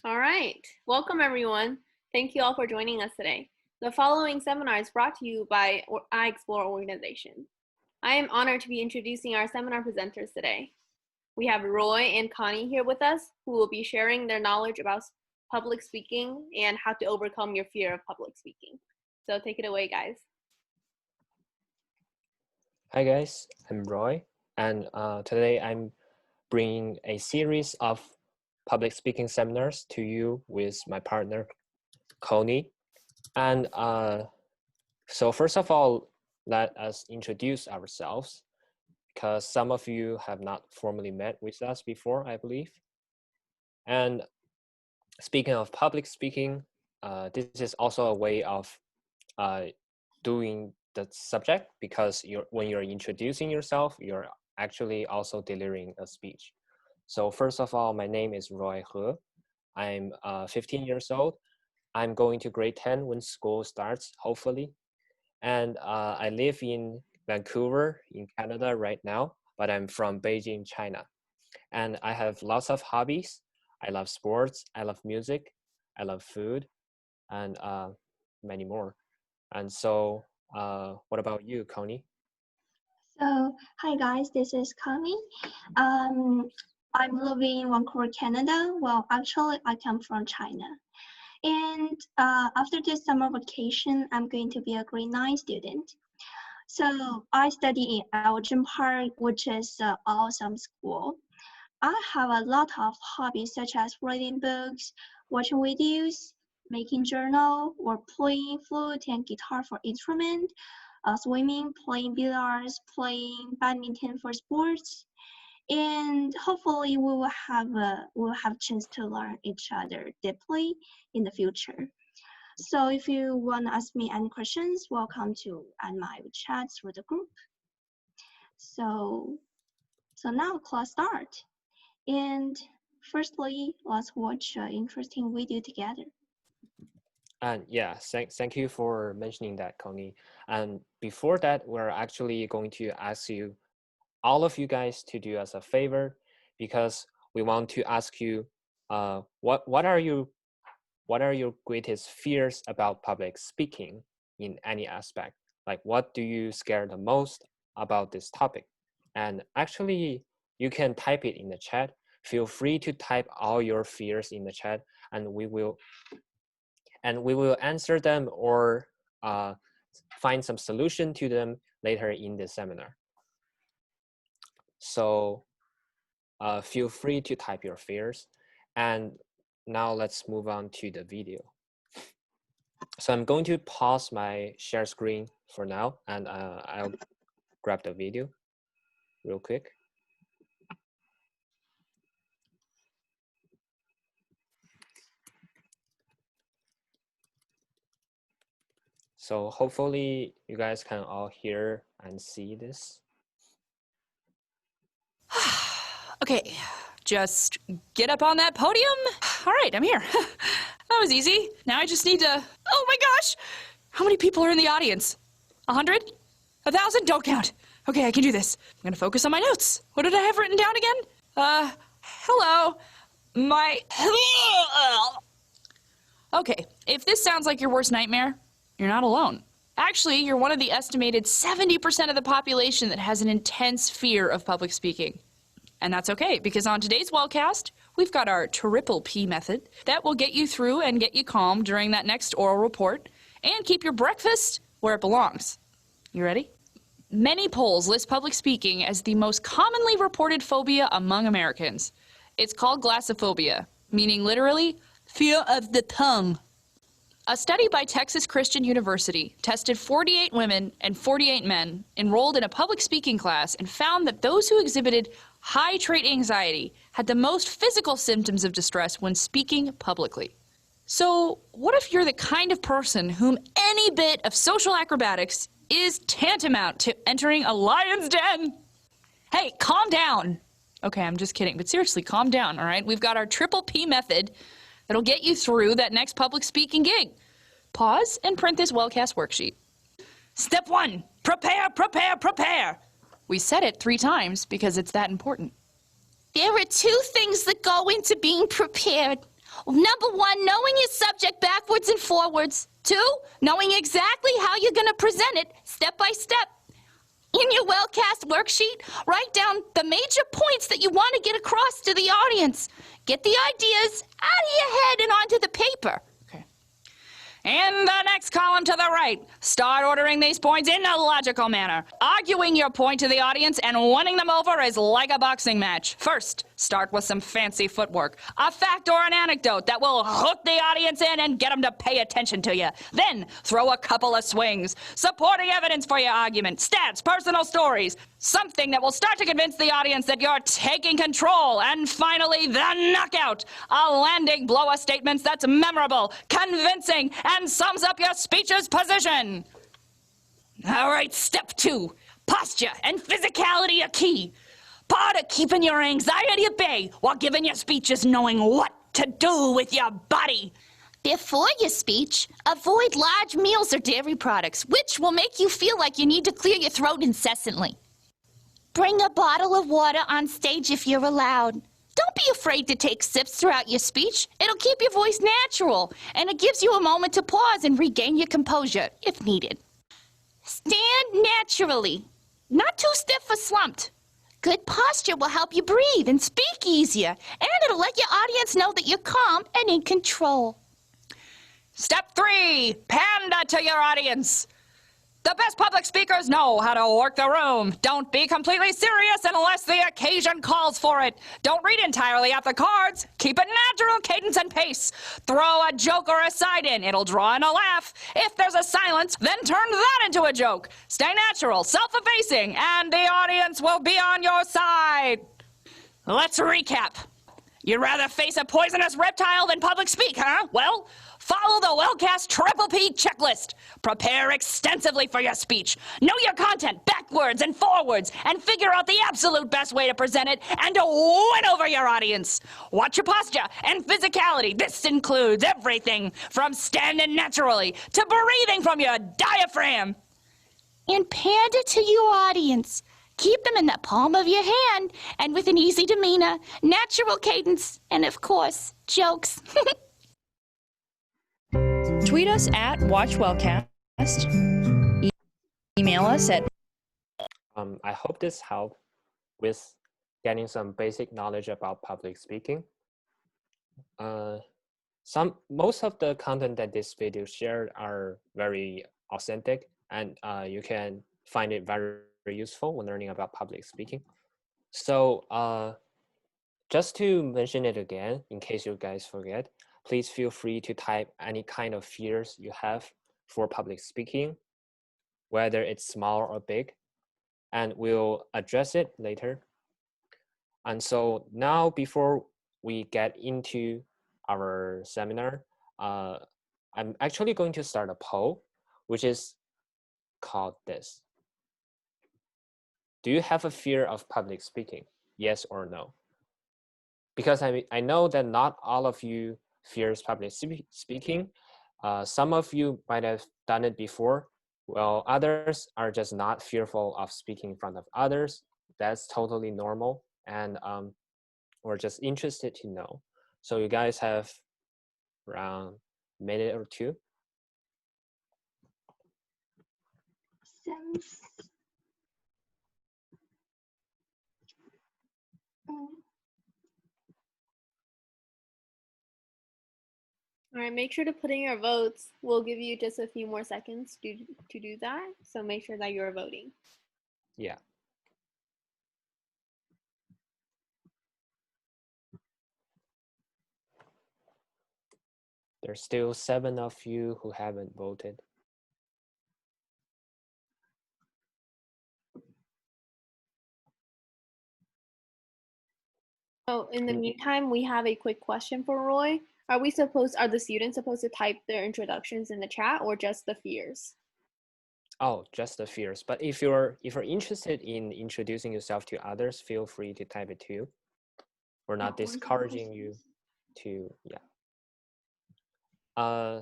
All right. Welcome, everyone. Thank you all for joining us today. The following seminar is brought to you by I Explore organization. I am honored to be introducing our seminar presenters today. We have Roy and Connie here with us, who will be sharing their knowledge about public speaking and how to overcome your fear of public speaking. So take it away, guys. Hi guys, I'm Roy, and today I'm bringing a series of public speaking seminars to you with my partner, Connie. And so first of all, let us introduce ourselves, because some of you have not formally met with us before, I believe. And speaking of public speaking, this is also a way of doing the subject, because when you're introducing yourself, you're actually also delivering a speech. So first of all, my name is Roy He. I'm 15 years old. I'm going to grade 10 when school starts, hopefully. And I live in Vancouver in Canada right now, but I'm from Beijing, China. And I have lots of hobbies. I love sports, I love music, I love food, and many more. And so what about you, Connie? So, hi guys, this is Connie. I'm living in Vancouver, Canada. Well, actually, I come from China. And after this summer vacation, I'm going to be a grade 9 student. So I study in Elgin Park, which is an awesome school. I have a lot of hobbies such as reading books, watching videos, making journal, or playing flute and guitar for instrument, swimming, playing billiards, playing badminton for sports, and hopefully we will have chance to learn each other deeply in the future. So if you want to ask me any questions, welcome to add my chat through the group. So now class start. And firstly, let's watch an interesting video together. And yeah, thank you for mentioning that, Connie. And before that, we're actually going to ask you, all of you guys, to do us a favor, because we want to ask you, what are your greatest fears about public speaking in any aspect? Like, what do you scare the most about this topic? And actually, you can type it in the chat. Feel free to type all your fears in the chat, and we will answer them or find some solution to them later in the seminar. So feel free to type your fears. And now let's move on to the video. So I'm going to pause my share screen for now, and I'll grab the video real quick. So hopefully you guys can all hear and see this. Okay, just get up on that podium. All right, I'm here. That was easy. Now I just need to, oh my gosh! How many people are in the audience? 100? 1,000? Don't count. Okay, I can do this. I'm gonna focus on my notes. What did I have written down again? Hello. Okay, if this sounds like your worst nightmare, you're not alone. Actually, you're one of the estimated 70% of the population that has an intense fear of public speaking. And that's okay, because on today's Wellcast, we've got our triple P method that will get you through and get you calm during that next oral report and keep your breakfast where it belongs. You ready? Many polls list public speaking as the most commonly reported phobia among Americans. It's called glossophobia, meaning literally, fear of the tongue. A study by Texas Christian University tested 48 women and 48 men enrolled in a public speaking class and found that those who exhibited high trait anxiety had the most physical symptoms of distress when speaking publicly. So, what if you're the kind of person whom any bit of social acrobatics is tantamount to entering a lion's den? Hey, calm down. Okay, I'm just kidding, but seriously, calm down, all right? We've got our triple P method that'll get you through that next public speaking gig. Pause and print this Wellcast worksheet. Step 1, prepare, prepare, prepare. We said it 3 times because it's that important. There are 2 things that go into being prepared. Number 1, knowing your subject backwards and forwards. 2, knowing exactly how you're going to present it step by step. In your well-cast worksheet, write down the major points that you want to get across to the audience. Get the ideas out of your head and onto the paper. In the next column to the right, start ordering these points in a logical manner. Arguing your point to the audience and winning them over is like a boxing match. First, start with some fancy footwork, a fact or an anecdote that will hook the audience in and get them to pay attention to you. Then, throw a couple of swings, supporting evidence for your argument, stats, personal stories, something that will start to convince the audience that you're taking control. And finally, the knockout, a landing blow of statements that's memorable, convincing, and sums up your speech's position. All right, step 2, posture and physicality are key. Part of keeping your anxiety at bay while giving your speech is knowing what to do with your body. Before your speech, avoid large meals or dairy products, which will make you feel like you need to clear your throat incessantly. Bring a bottle of water on stage if you're allowed. Don't be afraid to take sips throughout your speech. It'll keep your voice natural, and it gives you a moment to pause and regain your composure if needed. Stand naturally, not too stiff or slumped. Good posture will help you breathe and speak easier, and it'll let your audience know that you're calm and in control. Step 3, pander to your audience. The best public speakers know how to work the room. Don't be completely serious unless the occasion calls for it. Don't read entirely off the cards. Keep it natural cadence and pace. Throw a joke or a side in. It'll draw in a laugh. If there's a silence, then turn that into a joke. Stay natural, self-effacing, and the audience will be on your side. Let's recap. You'd rather face a poisonous reptile than public speak, huh? Well, follow the well-cast Triple P checklist. Prepare extensively for your speech. Know your content backwards and forwards, and figure out the absolute best way to present it and to win over your audience. Watch your posture and physicality. This includes everything from standing naturally to breathing from your diaphragm. And pander to your audience. Keep them in the palm of your hand and with an easy demeanor, natural cadence, and of course, jokes. Tweet us at WatchWellcast. Email us at... I hope this helped with getting some basic knowledge about public speaking. Most of the content that this video shared are very authentic, and you can find it very useful when learning about public speaking. So just to mention it again, in case you guys forget, please feel free to type any kind of fears you have for public speaking, whether it's small or big, and we'll address it later. And so now, before we get into our seminar, I'm actually going to start a poll, which is called this. Do you have a fear of public speaking? Yes or no? Because I know that not all of you fears public speaking. Some of you might have done it before, while others are just not fearful of speaking in front of others. That's totally normal, and we're just interested to know. So you guys have around a minute or two. Since All right, make sure to put in your votes. We'll give you just a few more seconds to do that. So make sure that you're voting. Yeah. There's still 7 of you who haven't voted. Oh, in the meantime, we have a quick question for Roy. Are the students supposed to type their introductions in the chat, or just the fears? Oh, just the fears. But if you're interested in introducing yourself to others, feel free to type it too. We're not discouraging you to, yeah.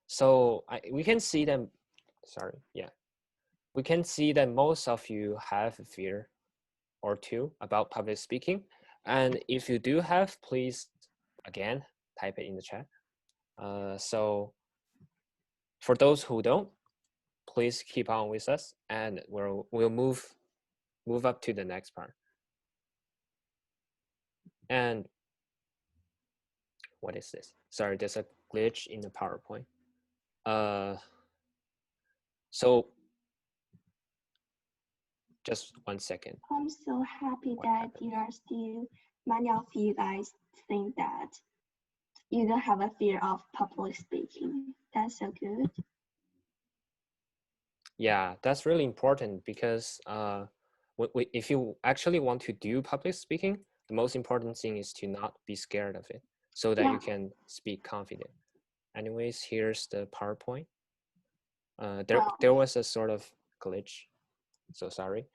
So we can see them. Sorry, yeah. We can see that most of you have a fear or two about public speaking. And if you do have, please, again, type it in the chat. So for those who don't, please keep on with us, and we'll move up to the next part. And what is this? Sorry, there's a glitch in the PowerPoint. So just 1 second. I'm so happy that you are still, many of you guys think that you don't have a fear of public speaking. That's so good. Yeah, that's really important because if you actually want to do public speaking, the most important thing is to not be scared of it so that you can speak confident. Anyways, here's the PowerPoint. There was a sort of glitch, so sorry.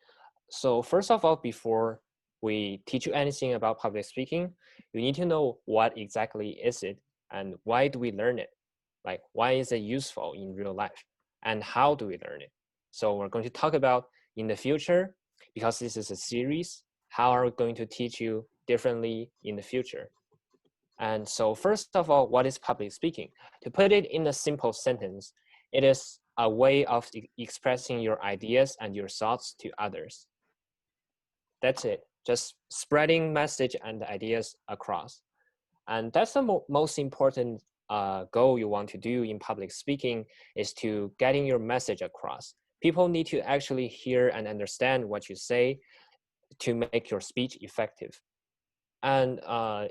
So first of all, before we teach you anything about public speaking, you need to know what exactly is it and why do we learn it? Like, why is it useful in real life? And how do we learn it? So we're going to talk about in the future, because this is a series, how are we going to teach you differently in the future? And so first of all, what is public speaking? To put it in a simple sentence, it is a way of expressing your ideas and your thoughts to others. That's it, just spreading message and ideas across. And that's the most important goal you want to do in public speaking, is to getting your message across. People need to actually hear and understand what you say to make your speech effective. And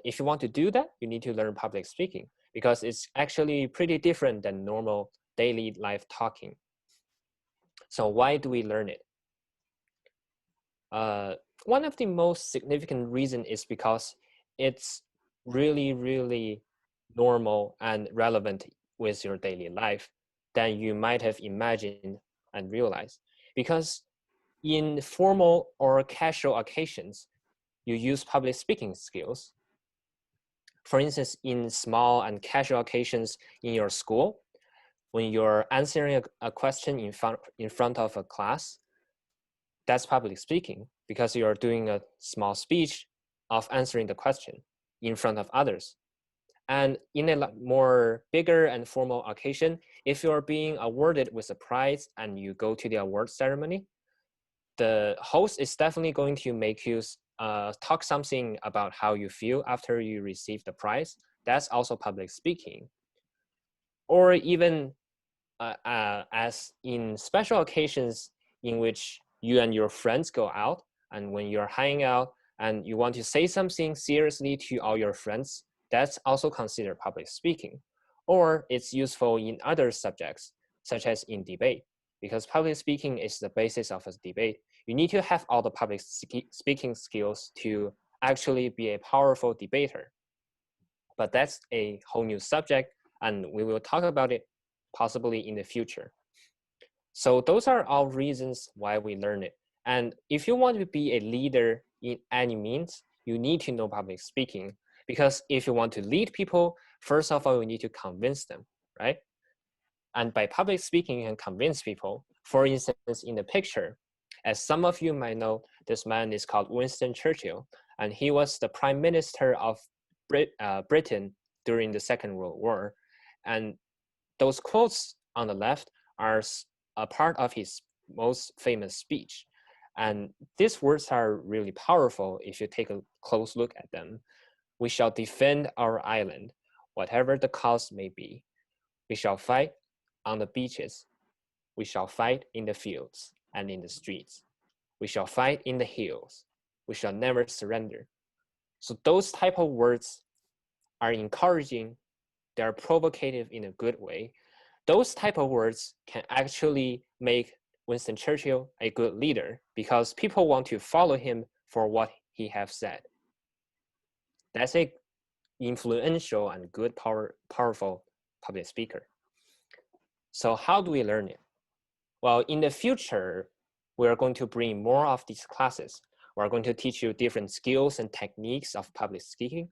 if you want to do that, you need to learn public speaking, because it's actually pretty different than normal daily life talking. So why do we learn it? One of the most significant reasons is because it's really, really normal and relevant with your daily life than you might have imagined and realized. Because in formal or casual occasions, you use public speaking skills. For instance, in small and casual occasions in your school, when you're answering a question in front of a class, that's public speaking, because you're doing a small speech of answering the question in front of others. And in a more bigger and formal occasion, if you're being awarded with a prize and you go to the award ceremony, the host is definitely going to make you talk something about how you feel after you receive the prize. That's also public speaking. Or even as in special occasions in which you and your friends go out, and when you're hanging out and you want to say something seriously to all your friends, that's also considered public speaking. Or it's useful in other subjects, such as in debate, because public speaking is the basis of a debate. You need to have all the public speaking skills to actually be a powerful debater. But that's a whole new subject, and we will talk about it possibly in the future. So those are all reasons why we learn it. And if you want to be a leader in any means, you need to know public speaking, because if you want to lead people, first of all, you need to convince them, right? And by public speaking, you can convince people. For instance, in the picture, as some of you might know, this man is called Winston Churchill, and he was the Prime Minister of Britain during the Second World War. And those quotes on the left are a part of his most famous speech. And these words are really powerful if you take a close look at them. We shall defend our island, whatever the cost may be. We shall fight on the beaches. We shall fight in the fields and in the streets. We shall fight in the hills. We shall never surrender. So those type of words are encouraging. They're provocative in a good way. Those type of words can actually make Winston Churchill a good leader, because people want to follow him for what he has said. That's a influential and good, powerful public speaker. So how do we learn it? Well, in the future, we're going to bring more of these classes. We're going to teach you different skills and techniques of public speaking.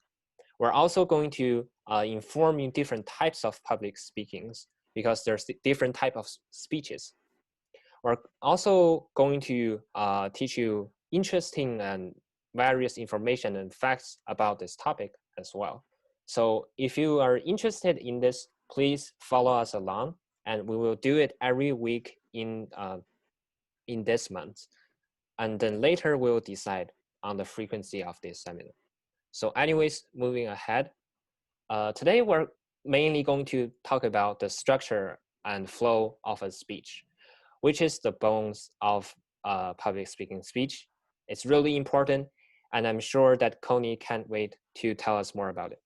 We're also going to inform you different types of public speakings, because there's different type of speeches. We're also going to teach you interesting and various information and facts about this topic as well. So if you are interested in this, please follow us along, and we will do it every week in this month. And then later we'll decide on the frequency of this seminar. So anyways, moving ahead, today we're mainly going to talk about the structure and flow of a speech, which is the bones of public speaking speech. It's really important, and I'm sure that Connie can't wait to tell us more about it.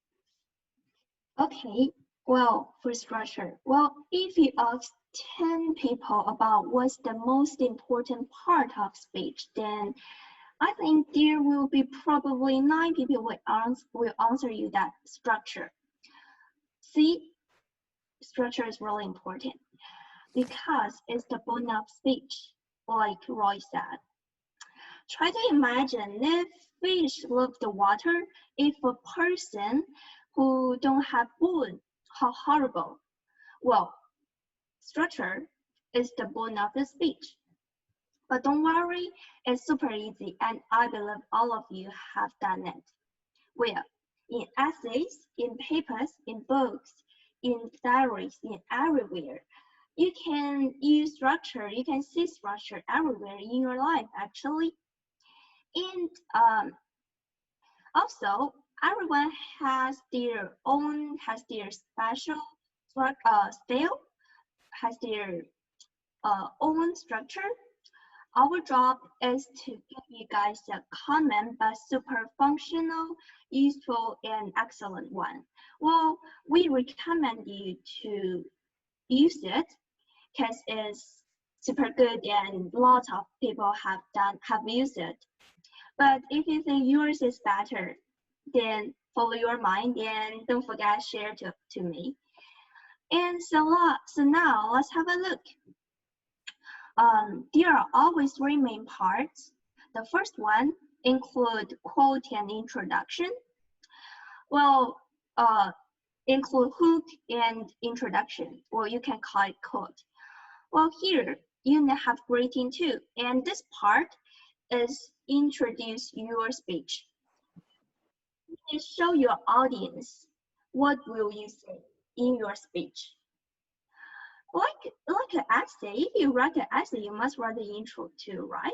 Okay, well, for structure, well, if you ask 10 people about what's the most important part of speech, then I think there will be probably 9 people will answer you that structure. See, structure is really important because it's the bone of speech, like Roy said. Try to imagine if fish love the water, if a person who don't have bone, how horrible. Well, structure is the bone of the speech. But don't worry, it's super easy, and I believe all of you have done it. Well, in essays, in papers, in books, in diaries, in everywhere, you can use structure, you can see structure everywhere in your life, actually. And also, everyone has their special style, has their own structure. Our job is to give you guys a common but super functional, useful, and excellent one. Well, we recommend you to use it because it's super good and lots of people have used it. But if you think yours is better, then follow your mind and don't forget share to me. And so now let's have a look. There are always 3 main parts. The first one include quote and introduction. Well, include hook and introduction, or you can call it quote. Well, here you have greeting too, and this part is introduce your speech. You show your audience what will you say in your speech. Like an essay, if you write an essay, you must write the intro too, right?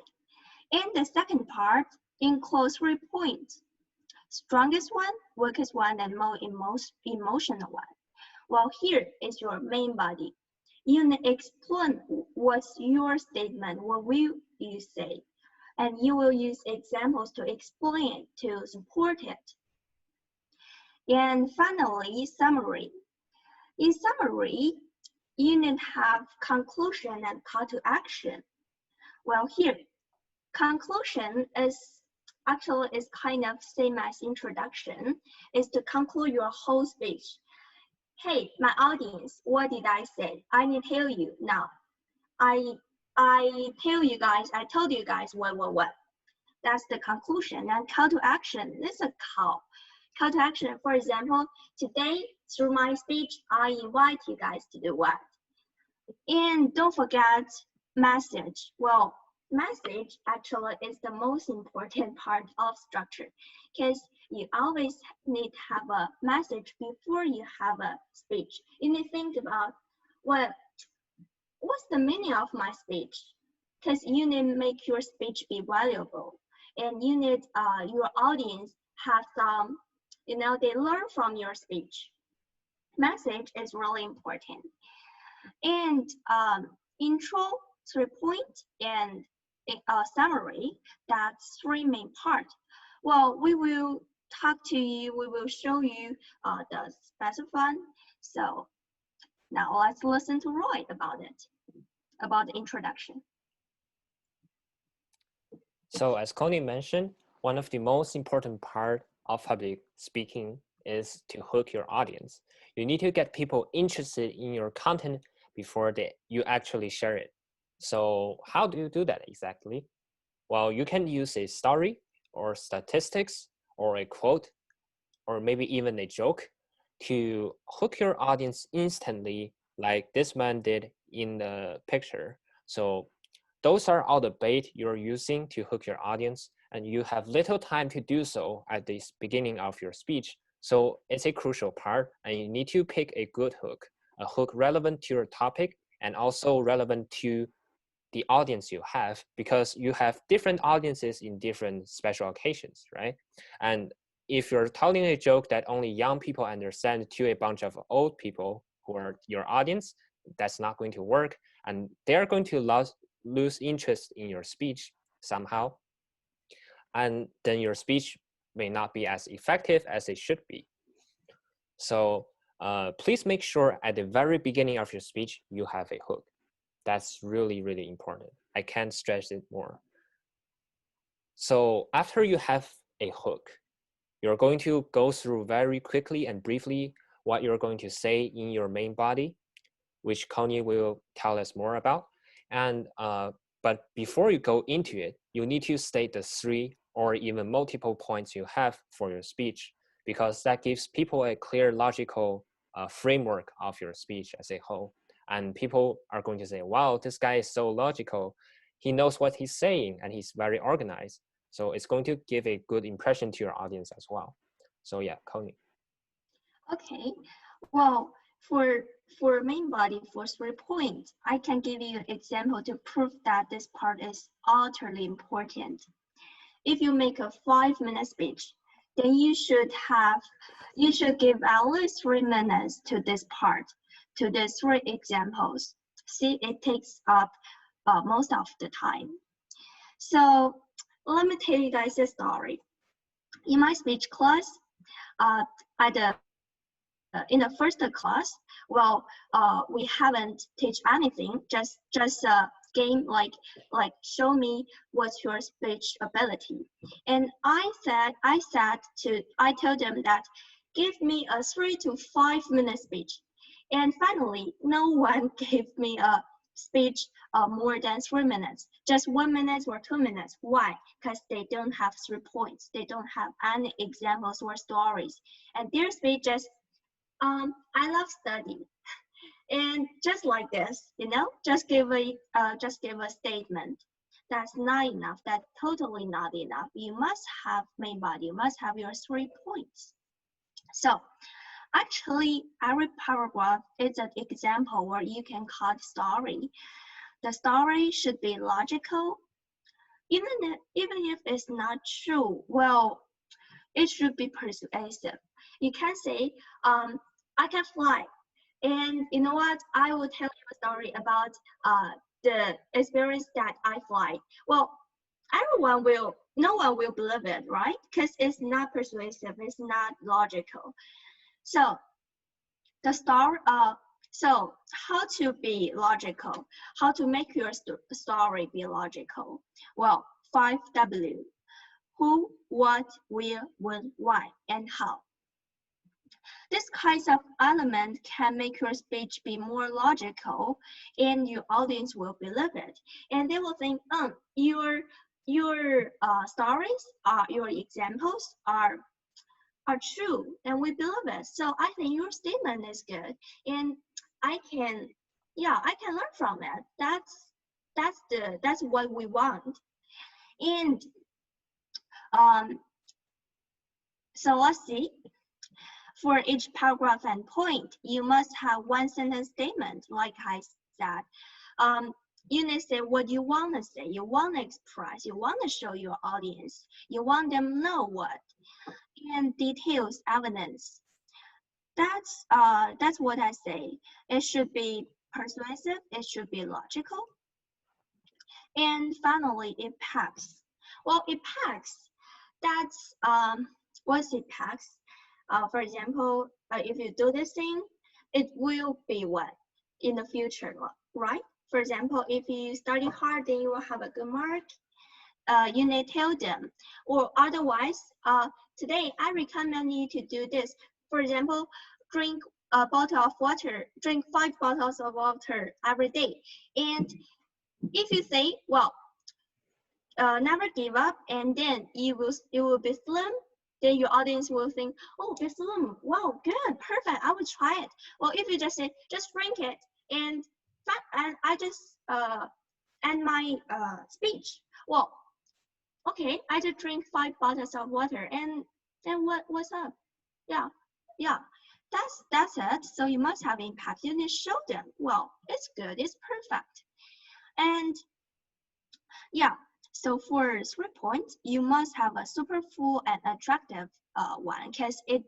And the second part includes 3 points. Strongest one, weakest one, and most emotional one. Well, here is your main body. You explain what's your statement, what will you say, and you will use examples to explain, to support it. And finally, summary. In summary, you need to have conclusion and call to action. Well, here, conclusion is kind of same as introduction, is to conclude your whole speech. Hey, my audience, what did I say? I need to tell you now. I told you guys what. That's the conclusion. And call to action, this is a call. Call to action, for example, today through my speech, I invite you guys to do what? And don't forget message. Well, message actually is the most important part of structure because you always need to have a message before you have a speech. You need to think about what's the meaning of my speech, because you need to make your speech be valuable, and you need your audience have some, they learn from your speech. Message is really important. And intro, 3 points, and summary, that's 3 main parts. Well, we will talk to you, we will show you the specified. So now let's listen to Roy about it, about the introduction. So as Connie mentioned, one of the most important part of public speaking is to hook your audience. You need to get people interested in your content before you actually share it. So how do you do that exactly? Well, you can use a story or statistics or a quote or maybe even a joke to hook your audience instantly, like this man did in the picture. So those are all the bait you're using to hook your audience, and you have little time to do so at the beginning of your speech. So it's a crucial part, and you need to pick a good hook, a hook relevant to your topic and also relevant to the audience you have, because you have different audiences in different special occasions, right? And if you're telling a joke that only young people understand to a bunch of old people who are your audience, that's not going to work, and they're going to lose interest in your speech somehow, and then your speech may not be as effective as it should be. So please make sure at the very beginning of your speech you have a hook. That's really, really important. I can't stress it more. So after you have a hook, you're going to go through very quickly and briefly what you're going to say in your main body, which Connie will tell us more about. And but before you go into it, you need to state the 3 or even multiple points you have for your speech, because that gives people a clear logical framework of your speech as a whole. And people are going to say, wow, this guy is so logical. He knows what he's saying and he's very organized. So it's going to give a good impression to your audience as well. So yeah, Connie. Okay, well, for main body, for 3 points, I can give you an example to prove that this part is utterly important. If you make a 5-minute speech, then you should give at least 3 minutes to this part, to the 3 examples. See, it takes up most of the time. So let me tell you guys a story. In my speech class, in the first class, well, we haven't teach anything, just a game like show me what's your speech ability. And I told them that give me a 3 to 5 minute speech. And finally, no one gave me a speech more than 3 minutes, just 1 minute or 2 minutes. Why? Because they don't have 3 points. They don't have any examples or stories. And their speech just, I love study. And just like this, just give a statement. That's not enough. That's totally not enough. You must have main body. You must have your 3 points. So actually, every paragraph is an example where you can call it story. The story should be logical. Even if it's not true, well, it should be persuasive. You can say, I can fly. And you know what? I will tell you a story about the experience that I fly. Well, no one will believe it, right? Because it's not persuasive, it's not logical. So the story, so how to be logical? How to make your story be logical? Well, 5W. Who, what, where, when, why, and how. This kinds of element can make your speech be more logical, and your audience will believe it. And they will think, your stories, your examples are true, and we believe it. So I think your statement is good, and I can learn from it. That's what we want. And so let's see. For each paragraph and point, you must have 1 sentence statement, like I said. You need to say what you want to say, you want to express, you want to show your audience, you want them to know what, and details, evidence. That's what I say. It should be persuasive, it should be logical. And finally, it packs. Well, it packs. That's what's it packs? For example, if you do this thing, it will be what in the future, right? For example, if you study hard, then you will have a good mark. You need to tell them. Or otherwise, today I recommend you to do this. For example, drink a bottle of water, drink 5 bottles of water every day. And if you say, well, never give up, and then you will be slim, then your audience will think, oh, be slim, wow, good, perfect, I will try it. Well, if you just say, just drink it, and I just end my speech. Well, okay, I just drink 5 bottles of water, and then what's up? Yeah. That's it. So you must have impact. You need to show them. Well, it's good. It's perfect. And yeah. So for 3 points, you must have a super full and attractive one, because it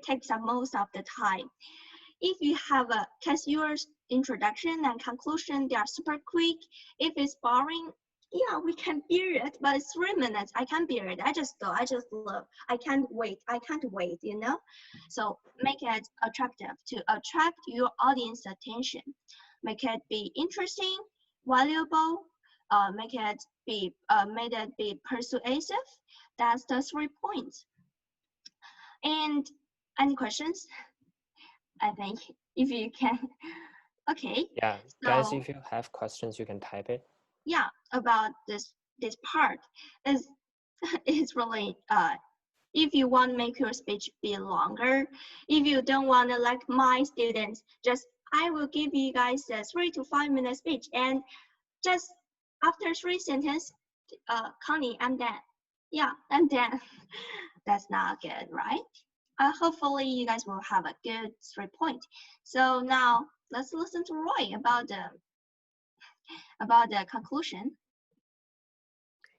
takes up most of the time. If you have because your introduction and conclusion, they are super quick. If it's boring, yeah, we can bear it, but it's 3 minutes. I can't bear it. I just go. I just look. I can't wait. You know? So make it attractive to attract your audience attention. Make it be interesting, valuable, make it be persuasive. That's the 3 points. And any questions? I think if you can. Okay. Yeah, So, guys, if you have questions, you can type it. yeah, about this part is it's really if you want to make your speech be longer, if you don't want to, like my students, just I will give you guys a 3 to 5 minute speech, and just after 3 sentences, Connie, I'm done. Yeah, I'm done. That's not good, right? Hopefully you guys will have a good 3 point. So now let's listen to Roy about the conclusion.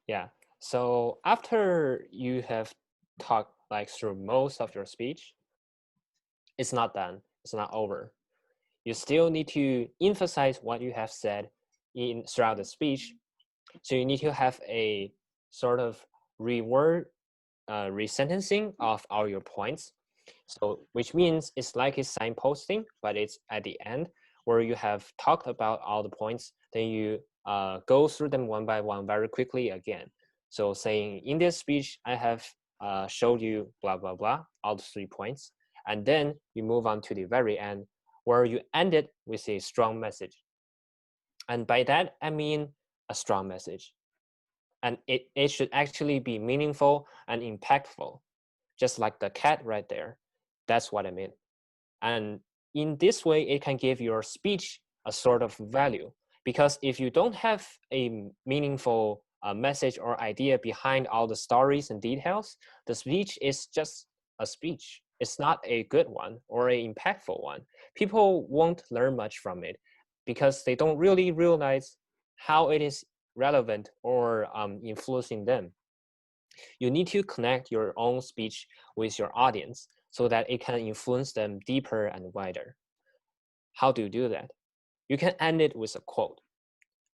Yeah. So after you have talked like through most of your speech, it's not done. It's not over. You still need to emphasize what you have said throughout the speech. So you need to have a sort of resentencing of all your points. So which means it's like a signposting, but it's at the end where you have talked about all the points, then you go through them one by one very quickly again. So saying in this speech, I have showed you blah, blah, blah, all the 3 points. And then you move on to the very end where you end it with a strong message. And by that, I mean a strong message. And it should actually be meaningful and impactful, just like the cat right there. That's what I mean. And in this way, it can give your speech a sort of value. Because if you don't have a meaningful message or idea behind all the stories and details, the speech is just a speech. It's not a good one or an impactful one. People won't learn much from it because they don't really realize how it is relevant or influencing them. You need to connect your own speech with your audience so that it can influence them deeper and wider. How do you do that? You can end it with a quote,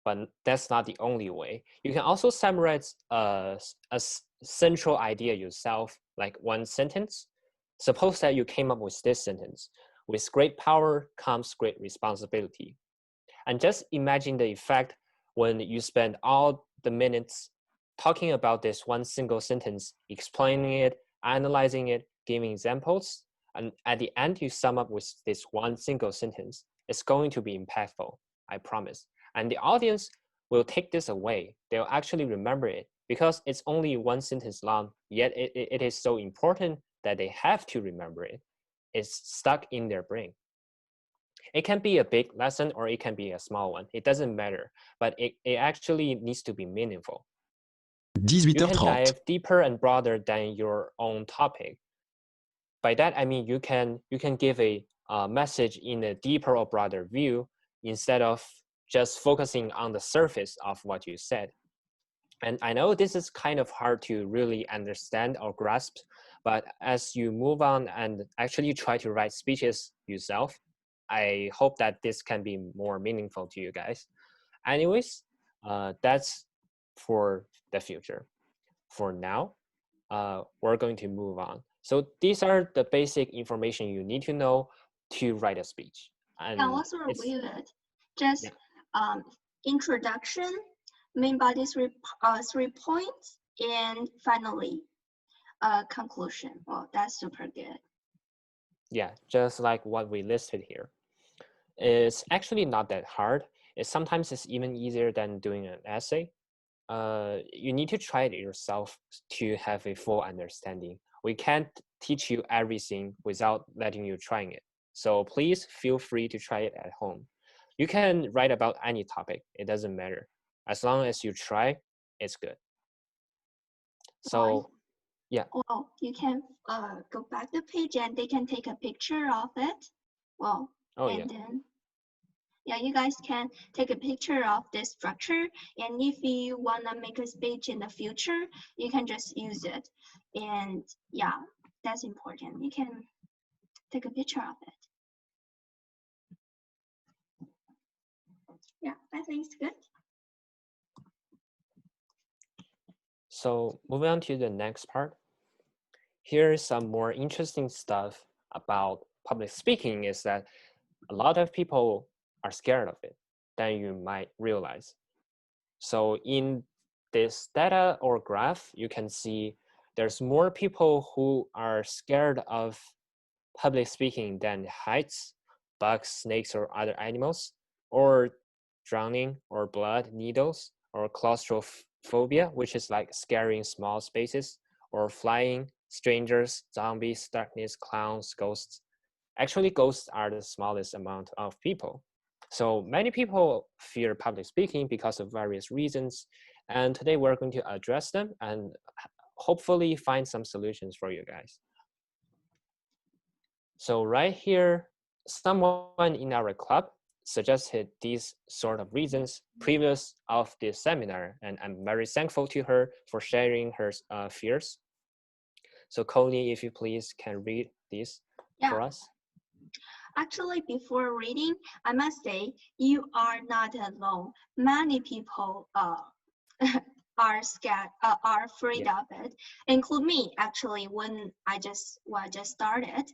but that's not the only way. You can also summarize a central idea yourself, like one sentence. Suppose that you came up with this sentence: with great power comes great responsibility. And just imagine the effect when you spend all the minutes talking about this one single sentence, explaining it, analyzing it, giving examples, and at the end you sum up with this one single sentence. It's going to be impactful, I promise. And the audience will take this away. They'll actually remember it because it's only one sentence long, yet it is so important that they have to remember it. It's stuck in their brain. It can be a big lesson or it can be a small one. It doesn't matter, but it actually needs to be meaningful. You can 18h30. dive deeper and broader than your own topic. By that, I mean you can give a message in a deeper or broader view instead of just focusing on the surface of what you said. And I know this is kind of hard to really understand or grasp, but as you move on and actually try to write speeches yourself, I hope that this can be more meaningful to you guys. Anyways, that's for the future. For now, we're going to move on. So these are the basic information you need to know to write a speech. And yeah, let's review it. Just introduction, main body 3 points, and finally conclusion. Well, that's super good. Yeah, just like what we listed here. It's actually not that hard. Sometimes it's even easier than doing an essay. You need to try it yourself to have a full understanding. We can't teach you everything without letting you trying it. So please feel free to try it at home. You can write about any topic. It doesn't matter. As long as you try, it's good. So Yeah. Well, you can go back the page and they can take a picture of it. Well, Oh, and yeah. then yeah, you guys can take a picture of this structure, and if you wanna make a speech in the future, you can just use it. And yeah, that's important. You can take a picture of it. Yeah, I think it's good. So moving on to the next part. Here's some more interesting stuff about public speaking is that a lot of people are scared of it than you might realize. So in this data or graph, you can see there's more people who are scared of public speaking than heights, bugs, snakes, or other animals, or drowning, or blood, needles, or claustrophobia, which is like scaring small spaces, or flying, strangers, zombies, darkness, clowns, ghosts. Actually, ghosts are the smallest amount of people. So many people fear public speaking because of various reasons. And today we're going to address them and hopefully find some solutions for you guys. So right here, someone in our club suggested these sort of reasons previous of this seminar, and I'm very thankful to her for sharing her fears. So Connie, if you please can read this for us. Actually, before reading, I must say you are not alone. Many people are scared, are afraid of it, include me. Actually, when I just started.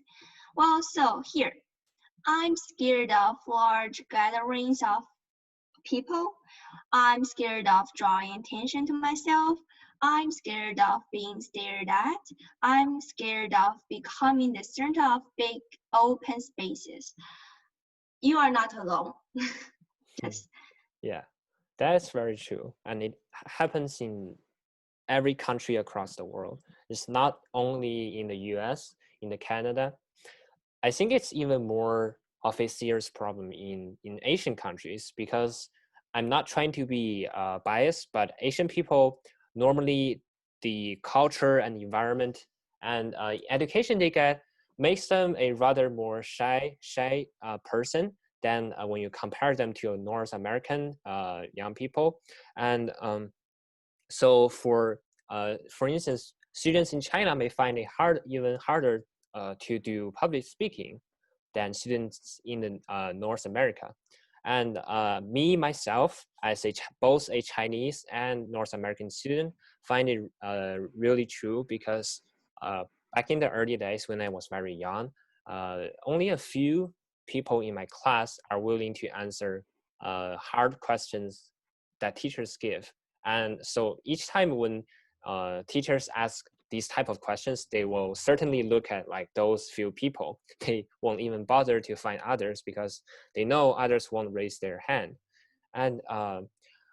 Well, so here, I'm scared of large gatherings of people. I'm scared of drawing attention to myself. I'm scared of being stared at. I'm scared of becoming the center of big open spaces. You are not alone. Just Yeah, that's very true. And it happens in every country across the world. It's not only in the US, in the Canada. I think it's even more of a serious problem in Asian countries because I'm not trying to be biased, but Asian people normally the culture and environment and education they get makes them a rather more shy person than when you compare them to North American young people. And so for instance, students in China may find it even harder to do public speaking than students in the, North America. And me, myself, as both a Chinese and North American student, find it really true because back in the early days when I was very young, only a few people in my class are willing to answer hard questions that teachers give. And so each time when teachers ask these type of questions, they will certainly look at like those few people. They won't even bother to find others because they know others won't raise their hand. And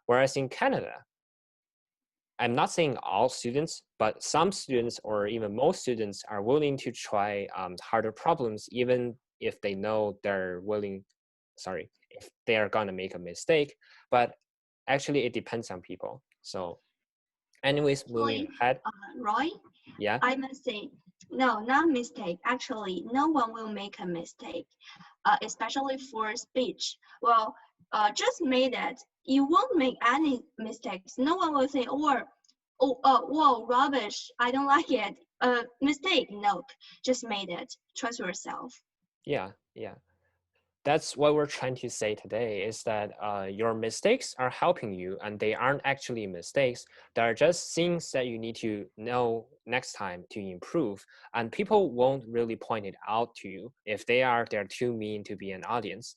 whereas in Canada, I'm not saying all students, but some students or even most students are willing to try harder problems, even if they know if they are gonna make a mistake. But actually it depends on people. So anyways, moving ahead. Roy, Yeah. I must say, no, not mistake. Actually, no one will make a mistake, especially for speech. Well, just made it. You won't make any mistakes. No one will say, whoa, rubbish. I don't like it. Mistake. No, just made it. Trust yourself. Yeah. That's what we're trying to say today is that your mistakes are helping you and they aren't actually mistakes. They're just things that you need to know next time to improve. And people won't really point it out to you. If they're too mean to be an audience.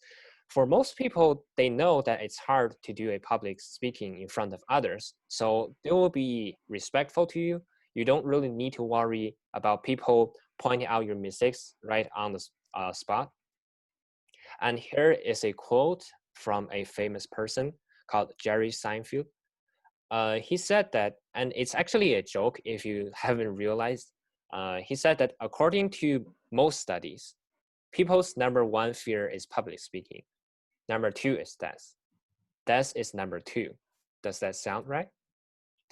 For most people, they know that it's hard to do a public speaking in front of others. So they will be respectful to you. You don't really need to worry about people pointing out your mistakes right on the spot. And here is a quote from a famous person called Jerry Seinfeld. He said that, and it's actually a joke if you haven't realized. He said that according to most studies, people's number one fear is public speaking. Number two is death. Death is number two. Does that sound right?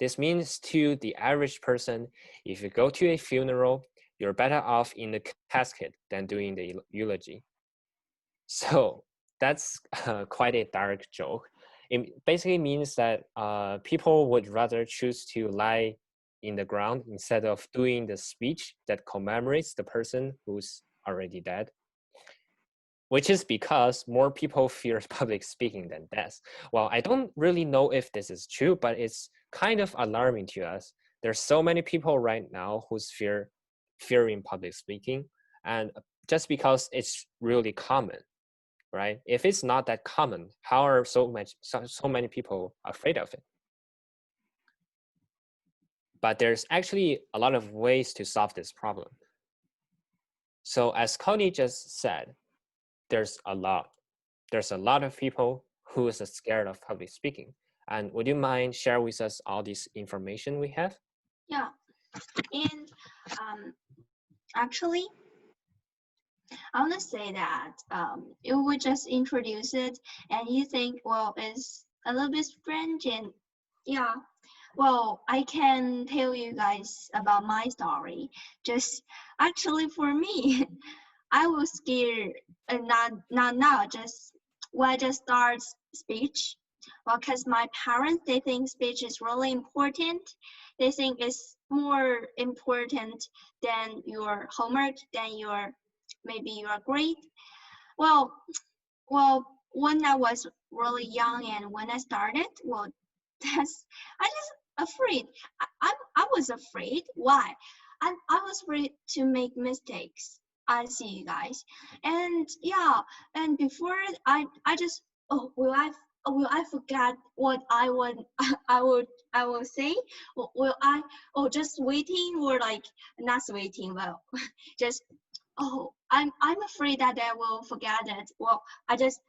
This means to the average person, if you go to a funeral, you're better off in the casket than doing the eulogy. So that's quite a dark joke. It basically means that people would rather choose to lie in the ground instead of doing the speech that commemorates the person who's already dead, which is because more people fear public speaking than death. Well, I don't really know if this is true, but it's kind of alarming to us. There's so many people right now who's fearing public speaking, and just because it's really common, right? If it's not that common, how are so many people afraid of it? But there's actually a lot of ways to solve this problem. So as Connie just said, there's a lot of people who is scared of public speaking. And would you mind share with us all this information we have? Yeah, and actually, I want to say that you would just introduce it and you think, well, it's a little bit strange, and yeah, well, I can tell you guys about my story. Just actually for me, I was scared, not now, just when I just start speech. Well, because my parents, they think speech is really important. They think it's more important than your homework, than your maybe your grade. Well, well, when I was really young and when I started, well, that's I just afraid. I was afraid. Why? I was afraid to make mistakes. I see you guys, and yeah, and before I just will I forget what I would I will say? Will I just waiting or like not waiting? Well, just I'm afraid that I will forget it. Well, I just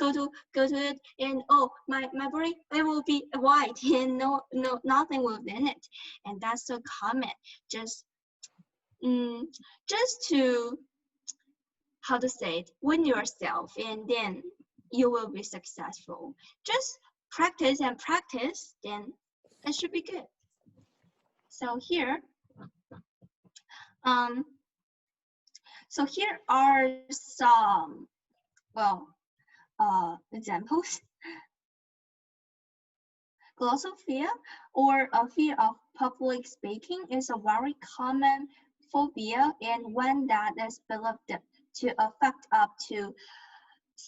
go to it and my brain, it will be white and no nothing within it, and that's so common. Just just to how to say it, win yourself, and then you will be successful. Just practice and practice, then it should be good. So here um so here are some examples. Glossophobia, or a fear of public speaking, is a very common phobia and one that is believed to affect up to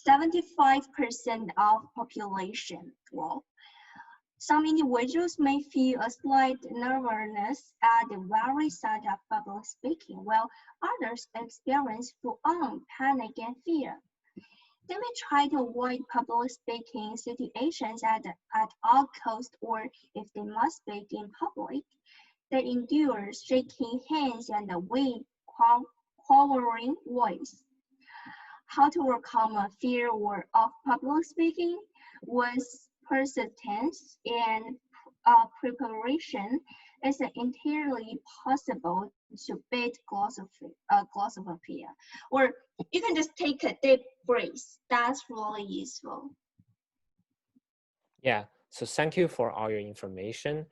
75% of population. Well, some individuals may feel a slight nervousness at the very sight of public speaking, while others experience full-on panic and fear. They may try to avoid public speaking situations at all costs, or if they must speak in public, they endure shaking hands and a weak, quavering voice. How to overcome a fear of public speaking was persistence and preparation is entirely possible to beat glossophobia. Or you can just take a deep breath. That's really useful. Yeah, so thank you for all your information.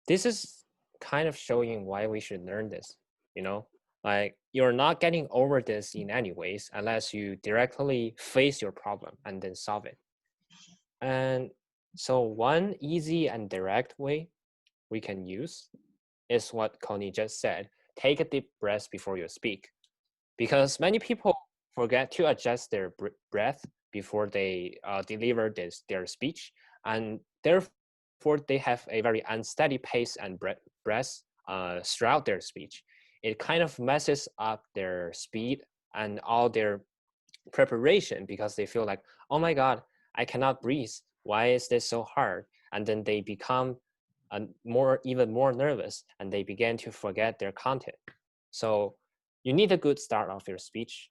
This is kind of showing why we should learn this, you know? Like, you're not getting over this in any ways unless you directly face your problem and then solve it. And so one easy and direct way we can use is what Connie just said. Take a deep breath before you speak. Because many people forget to adjust their breath before they deliver their speech. And therefore, they have a very unsteady pace and breath throughout their speech. It kind of messes up their speed and all their preparation because they feel like, oh my God, I cannot breathe. Why is this so hard? And then they become even more nervous and they begin to forget their content. So you need a good start of your speech.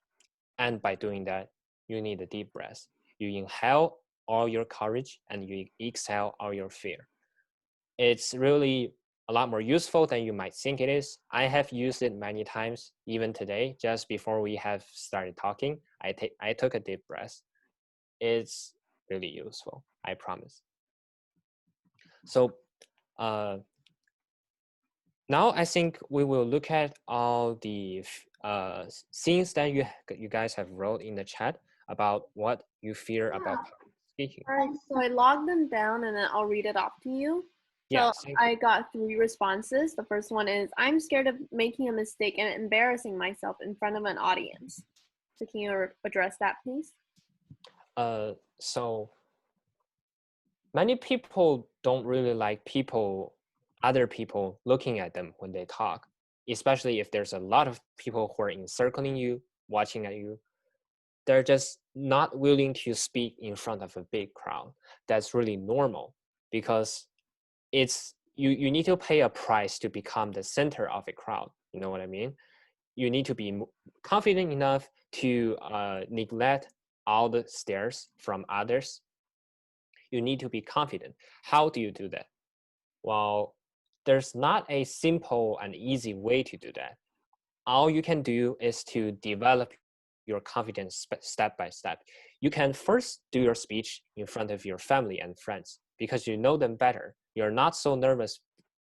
And by doing that, you need a deep breath. You inhale all your courage and you exhale all your fear. It's really a lot more useful than you might think it is. I have used it many times, even today, just before we have started talking. I took a deep breath. It's really useful, I promise. So now I think we will look at all the things that you guys have wrote in the chat about what you fear about public speaking. All right, so I logged them down and then I'll read it off to you. Yeah, So I got 3 responses. The first one is, I'm scared of making a mistake and embarrassing myself in front of an audience. So can you address that, please? So many people don't really like other people looking at them when they talk, especially if there's a lot of people who are encircling you, watching at you. They're just not willing to speak in front of a big crowd. That's really normal because you need to pay a price to become the center of a crowd. You know what I mean? You need to be confident enough to neglect all the stares from others. You need to be confident. How do you do that? Well, there's not a simple and easy way to do that. All you can do is to develop your confidence step by step. You can first do your speech in front of your family and friends because you know them better. You're not so nervous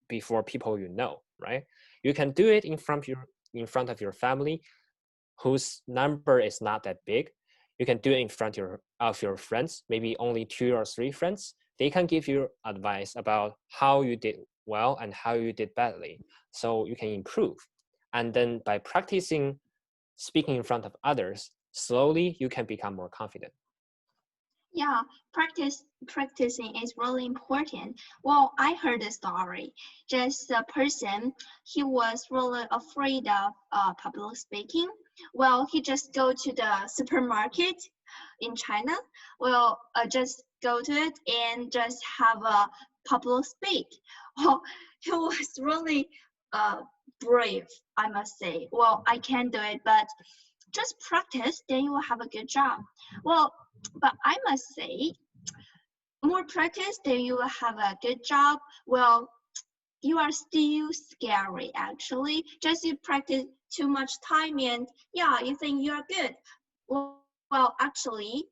before people you know, right? You can do it in front of your family whose number is not that big. You can do it in front of your friends, maybe only 2 or 3 friends. They can give you advice about how you did well and how you did badly, so you can improve. And then by practicing speaking in front of others, slowly you can become more confident. Yeah, practicing is really important. Well, I heard a story. Just a person, he was really afraid of public speaking. Well, he just go to the supermarket in China. Well, just go to it and just have a public speak. Well, he was really brave, I must say. Well, I can't do it, but just practice, then you will have a good job. Well, but I must say, more practice, then you will have a good job. Well, you are still scary, actually. Just you practice too much time and yeah, you think you are good. Well, actually,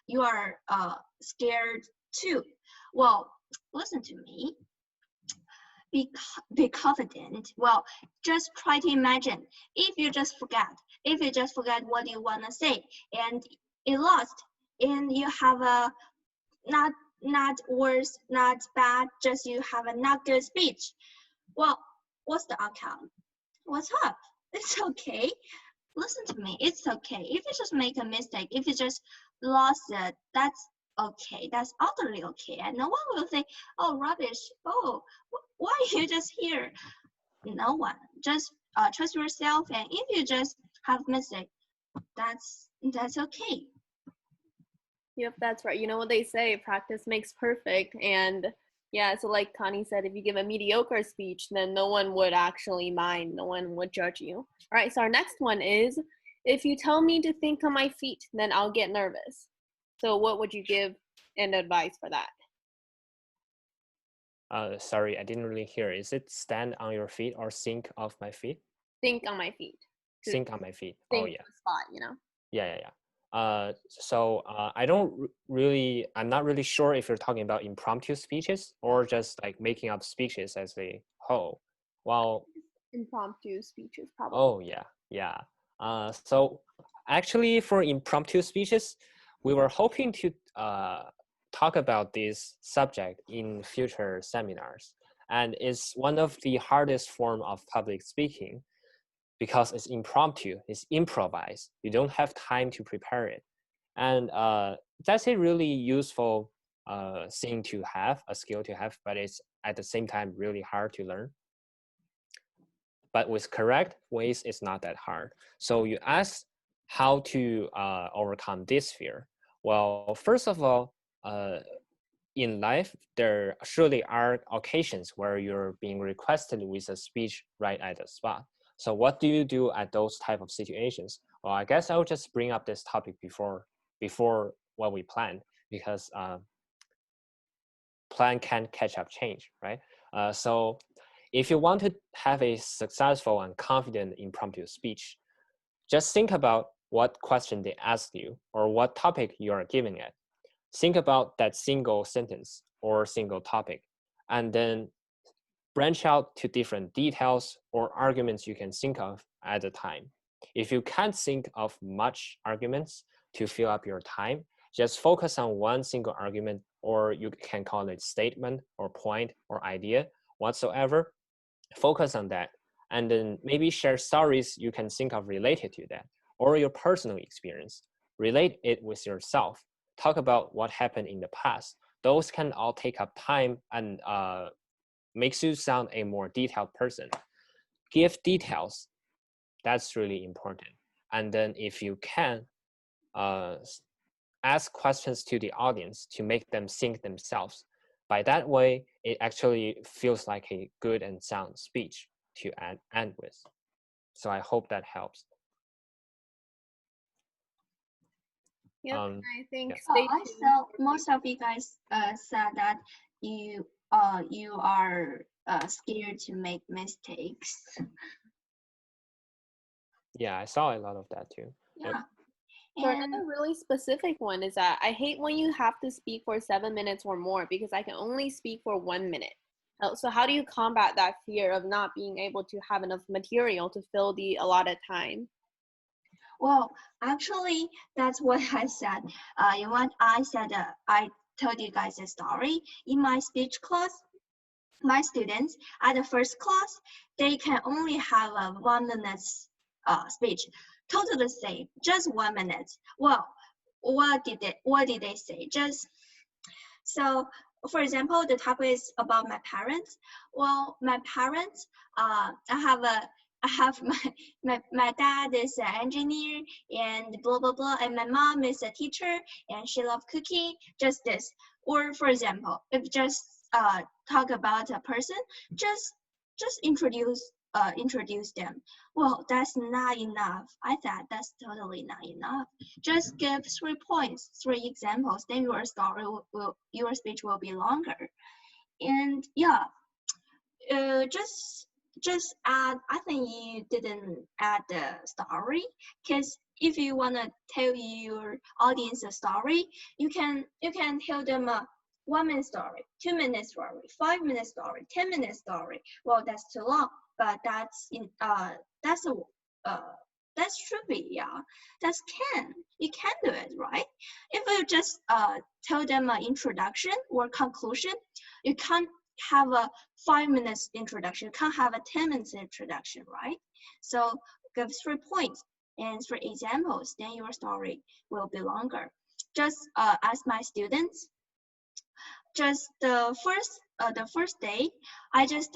you are scared too. Well, listen to me. Be confident. Well, just try to imagine if you just forget what you want to say and it lost and you have a not worse, not bad, just you have a not good speech. Well, what's the outcome? What's up? It's okay. Listen to me. It's okay. If you just make a mistake, if you just lost it, that's okay. That's utterly okay. And no one will say, oh, rubbish. Oh, why are you just here? No one. Just trust yourself. And if you just have mistake, that's okay. Yep, that's right. You know what they say, practice makes perfect. And yeah, so like Connie said, if you give a mediocre speech, then no one would actually mind. No one would judge you. All right, so our next one is, if you tell me to think on my feet, then I'll get nervous. So what would you give and advice for that? Sorry, I didn't really hear. Is it stand on your feet or think of my feet? Think on my feet. Think on my feet. Think Oh, yeah. the spot, you know? Yeah. So I'm not really sure if you're talking about impromptu speeches or just like making up speeches as a whole. Well, Impromptu speeches, probably. oh, yeah. So actually for impromptu speeches, we were hoping to talk about this subject in future seminars. And it's one of the hardest form of public speaking because it's impromptu, it's improvised. You don't have time to prepare it. And that's a really useful thing to have, a skill to have, but it's at the same time really hard to learn. But with correct ways, it's not that hard. So you ask how to overcome this fear. Well, first of all, in life, there surely are occasions where you're being requested with a speech right at the spot. So what do you do at those type of situations? Well, I guess I'll just bring up this topic before what we planned, because plan can't catch up change, right? So if you want to have a successful and confident impromptu speech, just think about what question they asked you or what topic you are giving it. Think about that single sentence or single topic and then branch out to different details or arguments you can think of at a time. If you can't think of much arguments to fill up your time, just focus on one single argument, or you can call it statement or point or idea whatsoever. Focus on that, and then maybe share stories you can think of related to that, or your personal experience. Relate it with yourself. Talk about what happened in the past. Those can all take up time and makes you sound a more detailed person. Give details. That's really important. And then if you can, ask questions to the audience to make them think themselves. By that way, it actually feels like a good and sound speech to end with. So I hope that helps. Yep, I think yeah. stay I tuned. saw most of you guys said that you are scared to make mistakes. Yeah, I saw a lot of that too. Yeah. So And another really specific one is that I hate when you have to speak for 7 minutes or more because I can only speak for 1 minute. So how do you combat that fear of not being able to have enough material to fill the allotted time? well, actually, that's what I said. In what I said, I told you guys a story in my speech class. My students at the first class, they can only have a 1 minute speech, totally same, just 1 minute. Well, what did they say? Just so, for example, the topic is about my parents. Well, my parents, I have my dad is an engineer and blah blah blah, and my mom is a teacher and she loves cooking. Just this, or for example, if just talk about a person, just introduce them. Well, that's not enough. I thought that's totally not enough. Just give 3 points, 3 examples, then your story your speech will be longer. And yeah, just add. I think you didn't add the story, because if you wanna tell your audience a story, you can tell them a 1 minute story, 2 minute story, 5 minute story, 10 minute story. Well, that's too long, but that's that should be, yeah. You can do it, right? If you just tell them an introduction or conclusion, you can't have a 5 minutes introduction, you can't have a 10 minutes introduction, right? So give 3 points and 3 examples, then your story will be longer. Just ask my students. Just the first day, I just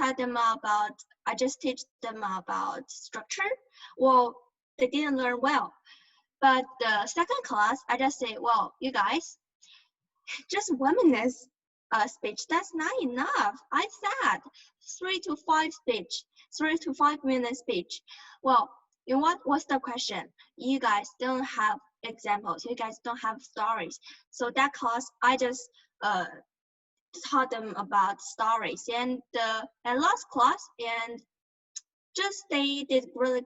teach them about structure. Well, they didn't learn well. But the second class, I just say, well, you guys, just 1 minute speech, that's not enough. I said 3 to 5 speech, 3 to 5 minute speech. Well, you know what's the question? You guys don't have examples, you guys don't have stories. So that class, I just taught them about stories. And last class, and just they did really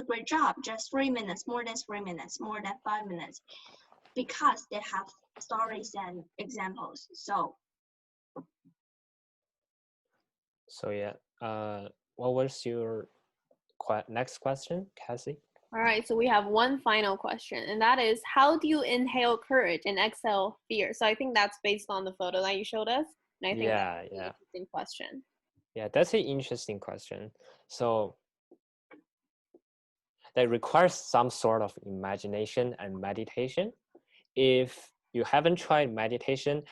great job. Just 3 minutes, more than 3 minutes, more than 5 minutes, because they have stories and examples. So yeah, what was your next question, Cassie? All right, so we have one final question, and that is, how do you inhale courage and exhale fear? So I think that's based on the photo that you showed us, and I think that's an interesting question. Yeah, that's an interesting question. So that requires some sort of imagination and meditation. If you haven't tried meditation,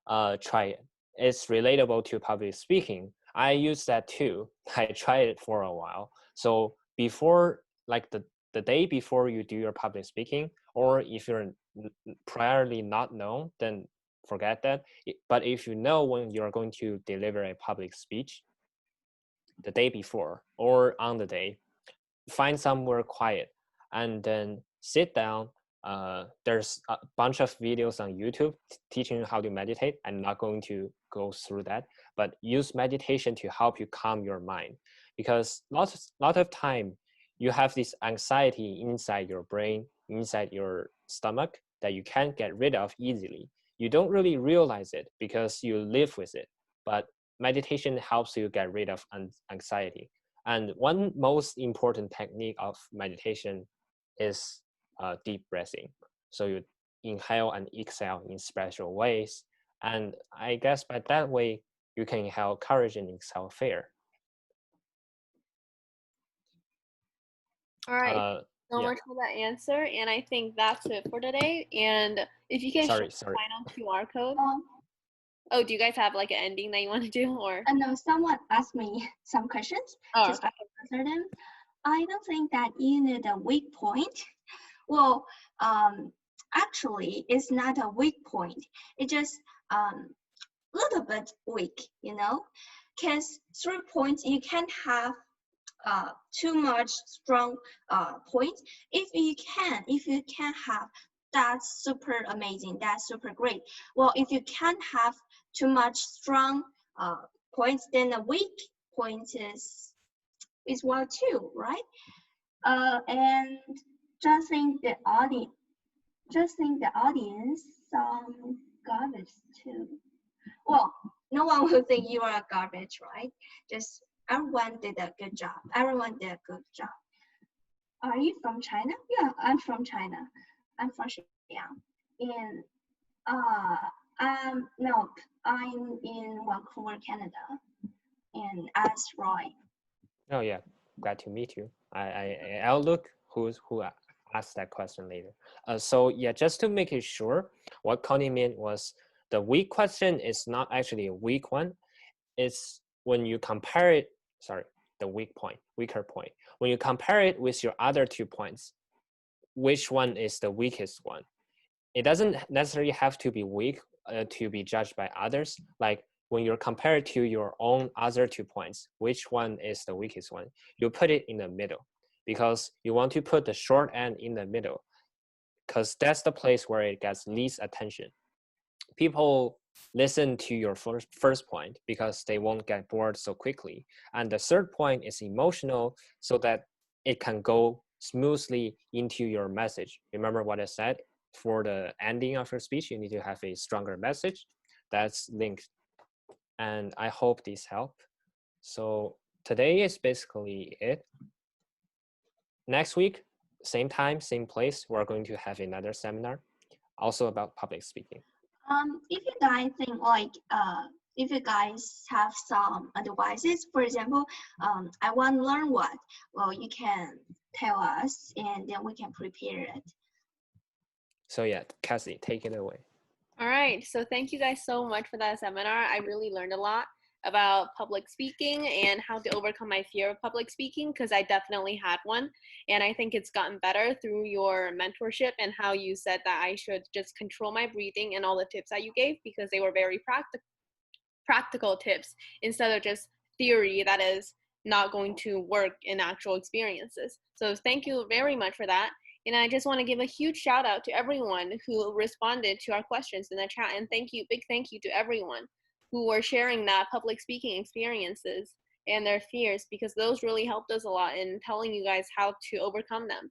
try it. It's relatable to public speaking. I use that too. I tried it for a while. So before, like the day before you do your public speaking, or if you're priorly not known, then forget that. But if you know when you're going to deliver a public speech, the day before or on the day, find somewhere quiet and then sit down. There's a bunch of videos on YouTube teaching you how to meditate. I'm not going to go through that, but use meditation to help you calm your mind, because lot of time you have this anxiety inside your brain, inside your stomach, that you can't get rid of easily. You don't really realize it because you live with it. But meditation helps you get rid of anxiety. And one most important technique of meditation is deep breathing. So you inhale and exhale in special ways. And I guess by that way, you can inhale courage and exhale fear. All right. So Yeah. much for that answer. And I think that's it for today. And if you can Sorry. show the final QR code. Oh, do you guys have like an ending that you want to do, or? No, someone asked me some questions. Oh, just I can answer them. I don't think that you need a weak point. Well, actually, it's not a weak point. It's just little bit weak, you know, because 3 points you can't have too much strong points. If you can have, that's super amazing, that's super great. Well, if you can't have too much strong points, then a weak point is well too, right? And just think the audience some garbage too. Well, no one will think you are garbage, right? Just everyone did a good job. Everyone did a good job. Are you from China? Yeah, I'm from China. I'm from Xi'an. And no, I'm in Vancouver, Canada. And as Roy. Oh yeah, glad to meet you. I'll look who asked that question later. So yeah, just to make it sure, what Connie meant was the weak question is not actually a weak one. It's when you compare it, the weaker point. When you compare it with your other 2 points, which one is the weakest one? It doesn't necessarily have to be weak to be judged by others. Like when you're compared to your own other 2 points, which one is the weakest one? You put it in the middle because you want to put the short end in the middle because that's the place where it gets least attention. People listen to your first point because they won't get bored so quickly. And the third point is emotional so that it can go smoothly into your message. Remember what I said? For the ending of your speech, you need to have a stronger message that's linked. And I hope this helped. So today is basically it. Next week, same time, same place, we're going to have another seminar also about public speaking. If you guys think like if you guys have some advices, for example, I want to learn what, well, you can tell us and then we can prepare it. So yeah, Cassie, take it away. All right. So thank you guys so much for that seminar. I really learned a lot about public speaking and how to overcome my fear of public speaking, because I definitely had one. And I think it's gotten better through your mentorship and how you said that I should just control my breathing and all the tips that you gave, because they were very practical tips instead of just theory that is not going to work in actual experiences. So thank you very much for that. And I just want to give a huge shout out to everyone who responded to our questions in the chat. And big thank you to everyone who were sharing that public speaking experiences and their fears, because those really helped us a lot in telling you guys how to overcome them.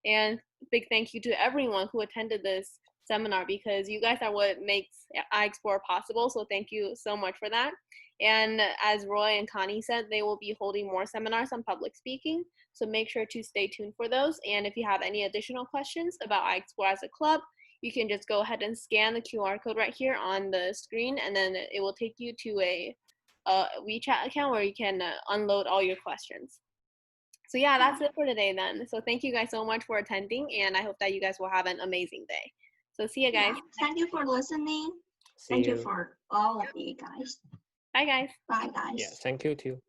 And big thank you to everyone who attended this seminar, because you guys are what makes iExplore possible. So thank you so much for that. And as Roy and Connie said, they will be holding more seminars on public speaking. So make sure to stay tuned for those. And if you have any additional questions about iExplore as a club, you can just go ahead and scan the QR code right here on the screen, and then it will take you to a WeChat account where you can unload all your questions. So yeah, that's it for today then. So thank you guys so much for attending, and I hope that you guys will have an amazing day. So see you guys. Yeah, thank you for listening. Thank you for all of you guys. Bye guys. Bye guys. Yeah, thank you too.